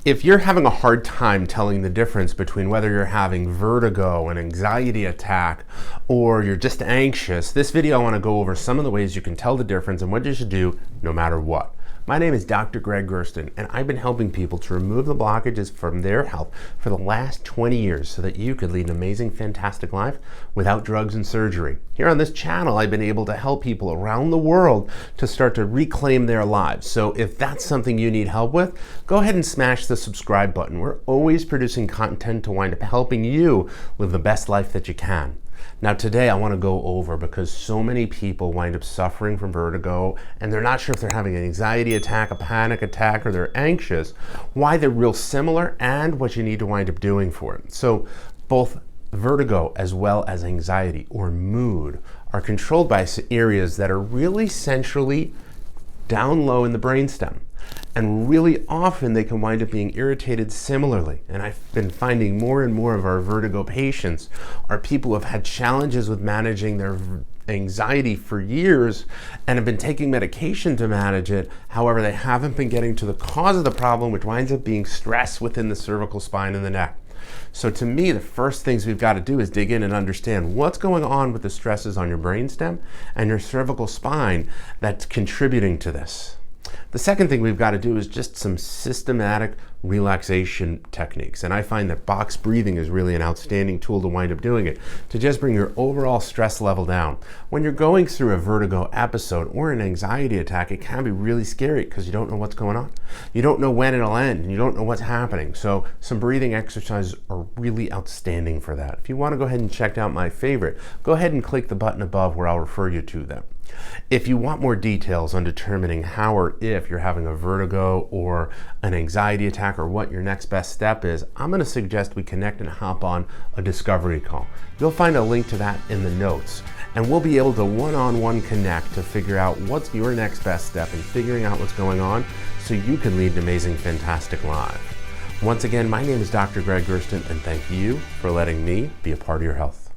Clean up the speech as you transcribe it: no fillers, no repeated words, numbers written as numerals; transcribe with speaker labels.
Speaker 1: If you're having a hard time telling the difference between whether you're having vertigo, an anxiety attack, or you're just anxious, this video I want to go over some of the ways you can tell the difference and what you should do no matter what. My name is Dr. Gregg Gerstin, and I've been helping people to remove the blockages from their health for the last 20 years so that you could lead an amazing, fantastic life without drugs and surgery. Here on this channel, I've been able to help people around the world to start to reclaim their lives. So if that's something you need help with, go ahead and smash the subscribe button. We're always producing content to wind up helping you live the best life that you can. Now today I want to go over, because so many people wind up suffering from vertigo and they're not sure if they're having an anxiety attack, a panic attack, or they're anxious, why they're real similar and what you need to wind up doing for it. So both vertigo as well as anxiety or mood are controlled by areas that are really centrally down low in the brainstem. And really often they can wind up being irritated similarly. And I've been finding more and more of our vertigo patients are people who have had challenges with managing their anxiety for years and have been taking medication to manage it. However, they haven't been getting to the cause of the problem, which winds up being stress within the cervical spine and the neck. So to me, the first things we've got to do is dig in and understand what's going on with the stresses on your brainstem and your cervical spine that's contributing to this. The second thing we've got to do is just some systematic relaxation techniques. And I find that box breathing is really an outstanding tool to wind up doing it, to just bring your overall stress level down. When you're going through a vertigo episode or an anxiety attack, it can be really scary because you don't know what's going on. You don't know when it'll end and you don't know what's happening. So some breathing exercises are really outstanding for that. If you want to go ahead and check out my favorite, go ahead and click the button above where I'll refer you to them. If you want more details on determining how or if you're having a vertigo or an anxiety attack or what your next best step is, I'm going to suggest we connect and hop on a discovery call. You'll find a link to that in the notes, and we'll be able to one-on-one connect to figure out what's your next best step in figuring out what's going on so you can lead an amazing, fantastic life. Once again, my name is Dr. Gregg Gerstin, and thank you for letting me be a part of your health.